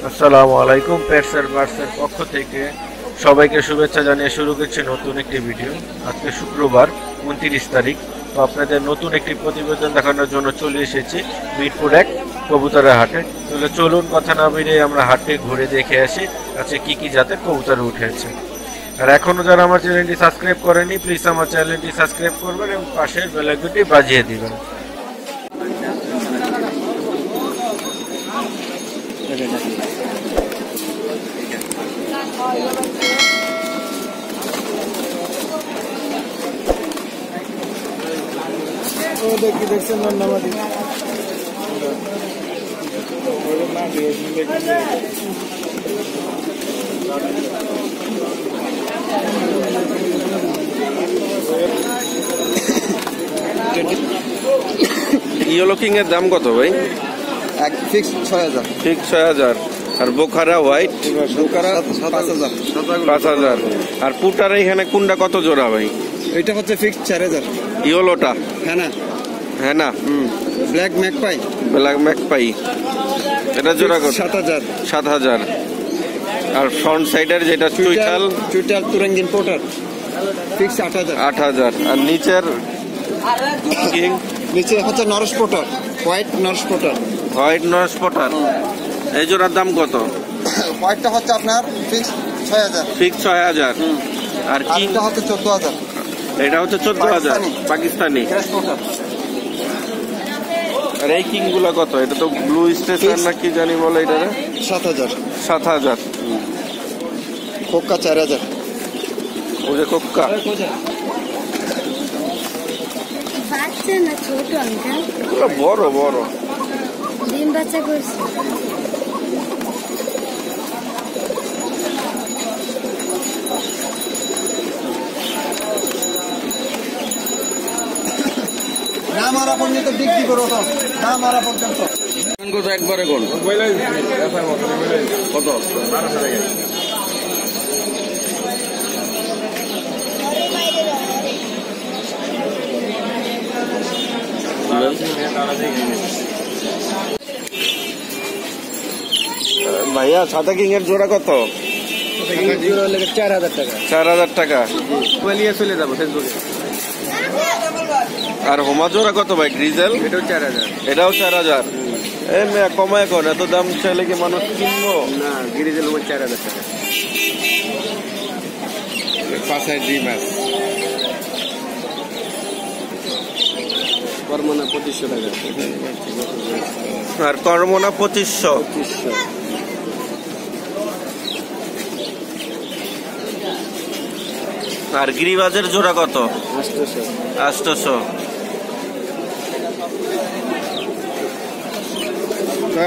আসসালামু আলাইকুম। Pets and বার্ডসের পক্ষ থেকে সবাইকে শুভেচ্ছা জানিয়ে শুরু করছি নতুন একটি ভিডিও। আজকে শুক্রবার 29 তারিখ। তো আপনাদের নতুন একটি প্রতিবেদন দেখানোর জন্য চলে এসেছি মিরপুর 1 কবুতরের হাটে। তাহলে চলুন কথা না বেরিয়ে আমরা হাটে ঘুরে দেখে আসি আজকে কি কি জাতের কবুতর উঠেছে। আর এখনো যারা আমার চ্যানেলটি সাবস্ক্রাইব করেনি প্লিজ আমার চ্যানেলটি সাবস্ক্রাইব করবেন এবং পাশের বেল আইকনটি বাজিয়ে দিবেন। দেখি দেখছেন নামাদি ইয়েলো কিং এর দাম কত ভাই? এক ফিক্স 6000। ঠিক 6000। আর বোখারা হোয়াইট বোকারা 5000। 5000। আর পুটার এখানে কোনটা কত জোড়া ভাই? এটা হচ্ছে ফিক্স 4000। ইয়েলোটা হ্যাঁ না হ্যাঁ না ব্ল্যাক ম্যাকপাই ব্ল্যাক ম্যাকপাই এটা জোড়া কত? 7000। 7000। আর ফ্রন্ট সাইডের যেটা চুইটাল চুইটাল তুরাঙ্গিন পোটার ফিক্স 8000। 8000। আর নিচের কিং নিচে হচ্ছে নরস পোটার, হোয়াইট নরস পোটার। হোয়াইট নরস পটার এই জোড়ার দাম কত? হোয়াইটটা হচ্ছে আপনার ফিক্স 6000। ফিক্স 6000। আর কিং কিংটা হচ্ছে 14000। এটা হচ্ছে 14000 পাকিস্তানি। ক্র্যাশ পোটার আর এই কিং গুলা কত? এটা তো ব্লু স্টেশন না কি জানি বলে এটা 7000। 7000। কোকা 4000। ওই যে কোক্কা বাচ্চা না ছোট আঙ্কেল, এগুলো বড় বড়। ডিম বাচ্চা করছে। না মারা পর্যন্ত বিক্রি করো তো, না মারা পর্যন্ত। কত একবারে কোন কত? ভাইয়া সাদা কিং এর জোড়া কত? 4000 টাকা। 4000 টাকা। বলিয়ে চলে যাবো ফেসবুকে। আর হোমা জোড়া কত ভাই? গ্রিজেল এটাও 4000। এটাও 4000। এই মেয়ে কমায় এখন, এত দাম চাইলে কি মানুষ কিনবো? না গিরিজেল 4000 টাকা। পাশায় ডিম আছে। কর্মনা 2500 টাকা। আর কর্মনা 2500। আর গিরিবাজের জোড়া কত? 800।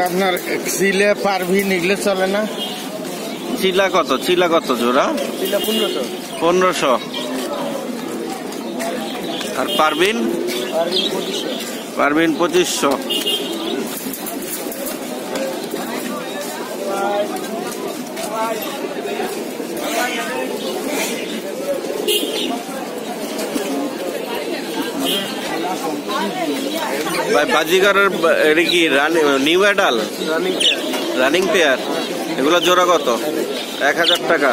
আপনার চিলে পারভি নিগলে চলে না? চিলা কত? চিলা কত জোড়া? চিলা 1500। 1500। আর পারবিন? পারবিন 2500। ভাই বাজিগারের এটা কি নিউ অ্যাডাল রানিং পেয়ার? এগুলো জোড়া কত? 1000 টাকা।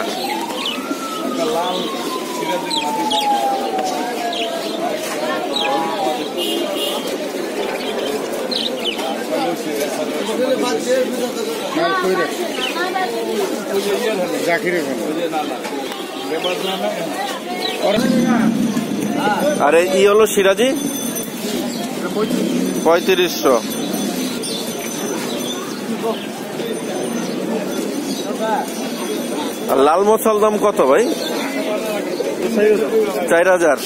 আর এই হলো সিরাজি 3500। আর লাল মশাল দাম কত ভাই? 4000।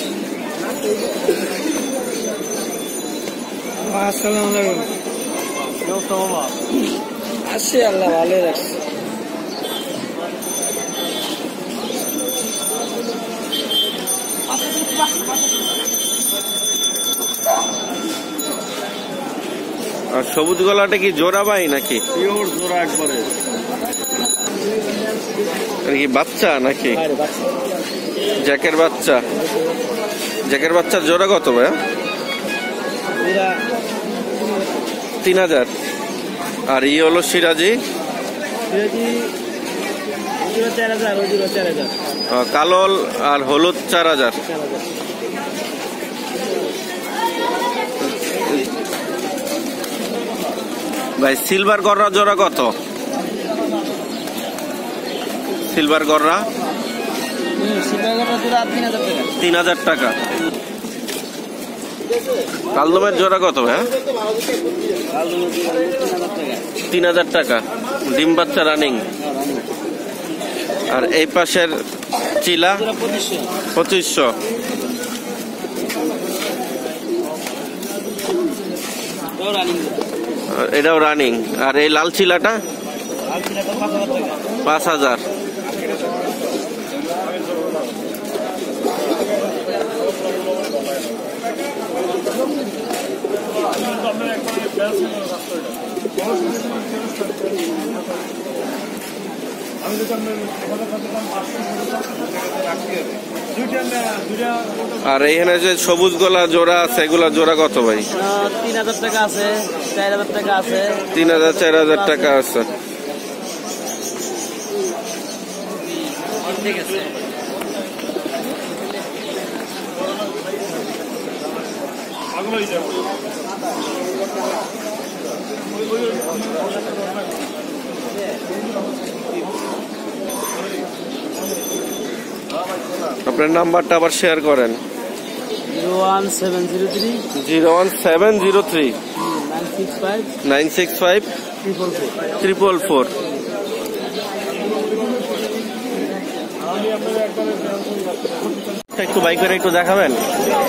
আসসালামু আলাইকুম। আসে আল্লাহ ভালো রাখছে। আর সবুজ গলাটা কি জোড়া ভাই নাকি? পিওর জোড়া একবারে। কি বাচ্চা নাকি? জ্যাকের বাচ্চা। জ্যাকের বাচ্চার জোড়া কত ভাইয়া? 3000। আর ই হলো সিরাজি কালো আর হলুদ 4000। ভাই সিলভার গররা জোড়া কত? সিলভার গররা 3000 টাকা। কালদমের জোড়া কত ভাই? 3000 টাকা। ডিম বাচ্চা রানিং। আর এই পাশের চিলা 2500। এটাও রানিং। আর এই লাল চিলাটা 5000। আর এইখানে যে সবুজ গলা জোড়া আছে এগুলা জোড়া কত ভাই? 3000 টাকা আছে, 4000 টাকা আছে। 3000 4000 টাকা আছে। ঠিক আছে। আপনার নাম্বারটা আবার শেয়ার করেন। 01703 01703 965 965 444। একটু বাই করে একটু দেখাবেন,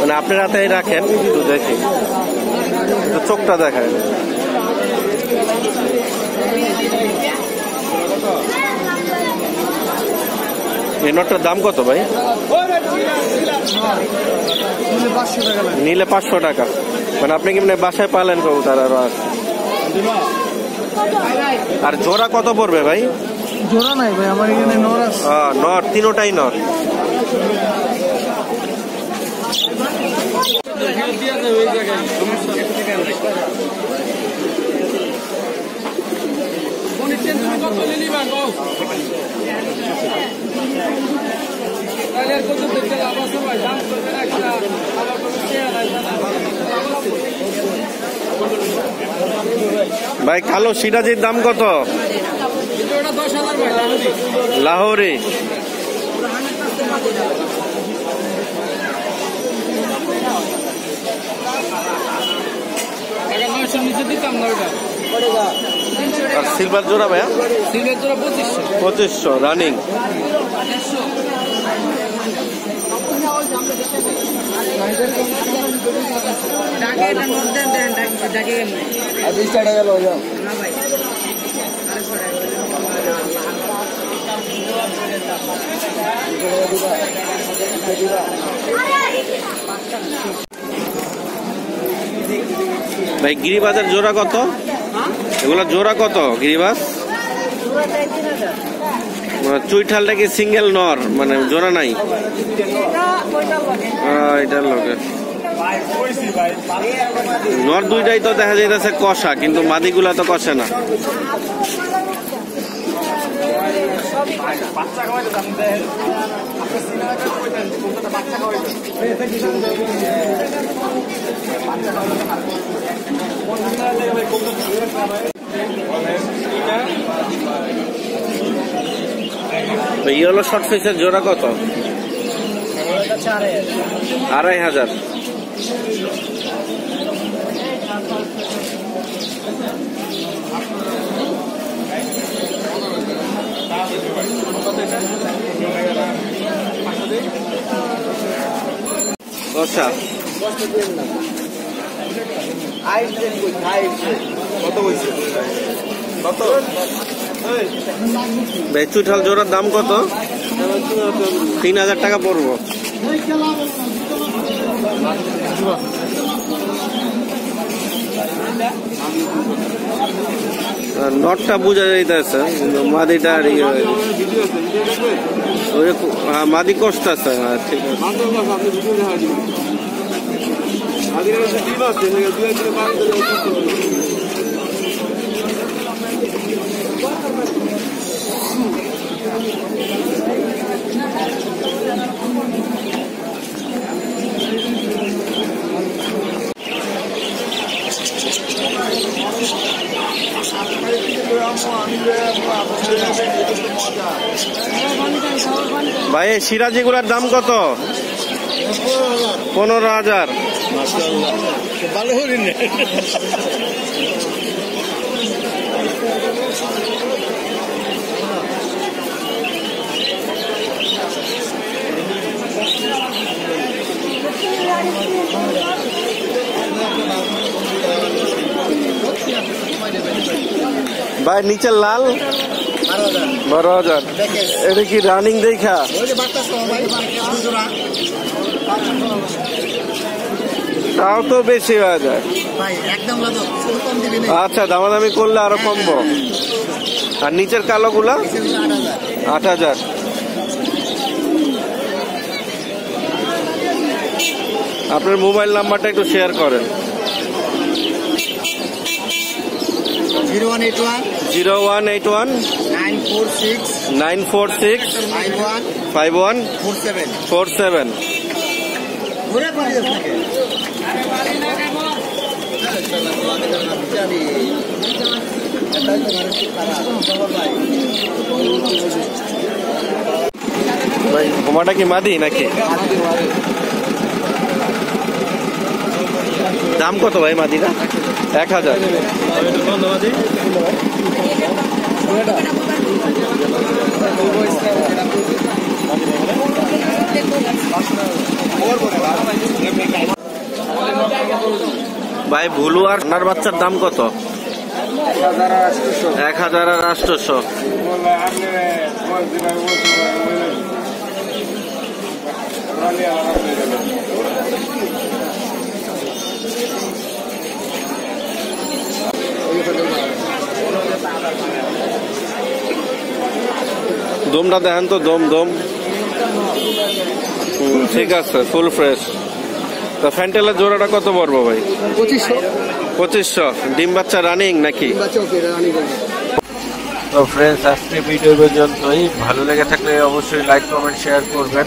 মানে আপনার হাতেই রাখেন, একটু দেখি, একটু চোখটা দেখায়। এই নটটার দাম কত ভাই? নিলে 500 টাকা। মানে আপনি কি মানে বাসায় পালেন কবুতর? আর জোড়া কত পড়বে ভাই? জোড়া নাই ভাই, আমার এখানে নর আছে। নর, তিনোটাই নর। ভাই কালো সিরাজির দাম কত? লাহোরি। আর সিলভার জোড়া ভাইয়া? সিলভার জোড়া 2500 রানিং। ভাই গিরিবাজের জোড়া কত? এগুলা জোড়া কত গিরিবাজ? চুইঠালটা কি সিঙ্গেল নর, মানে জোড়া নাই? এটার লোকে নর দুইটাই তো দেখা যাইতেছে কষা, কিন্তু মাদিগুলা তো কষে না। ইয়েলো শর্ট ফেসের জোড়া কত? 2500। আচ্ছা চুইঠাল জোড়ার দাম কত? 3000 টাকা পড়বো। নটটা বোঝা যাইতেছে, মাদিটা আর মাদি কষ্ট আছে। হ্যাঁ ঠিক আছে। ভাই এই সিরাজিগুলার দাম কত? 15,000। ভালো হরিণ ভাই নিচের লাল 12,000। এটা কি রানিং দেখা? তাও তো বেশি হয়ে যায়। আচ্ছা, দামাদামি করলে আরো কমবো। আর নিচের কালো গুলা 8,000। আপনার মোবাইল নাম্বারটা একটু শেয়ার করেন। 0181 946 5147। ভাই ঘুমাটা কি মাদি নাকি? দাম কত ভাই মাদিরা? 1,000। ভাই ভুলু আর সোনার বাচ্চার দাম কত? 1,000 আর 800। দমটা দেখেন তো, দম ঠিক আছে, ফুল ফ্রেশ। তো ফ্যান্টেলের জোড়াটা কত পড়বো ভাই? 2500। ডিম বাচ্চা রানিং নাকি? তো ফ্রেন্ডস, আজকে ভিডিও পর্যন্তই। ভালো লেগে থাকলে অবশ্যই লাইক কমেন্ট শেয়ার করবেন।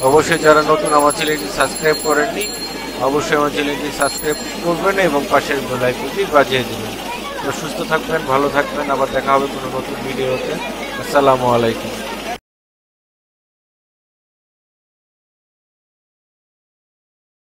অবশ্যই যারা নতুন আমার চ্যানেলটি সাবস্ক্রাইব করেননি অবশ্যই আমার চ্যানেলটি সাবস্ক্রাইব করবেন এবং পাশের বেল আইকনটি বাজিয়ে দেবেন। তো সুস্থ থাকবেন, ভালো থাকবেন। আবার দেখা হবে কোনো নতুন ভিডিওতে। আসসালামু আলাইকুম।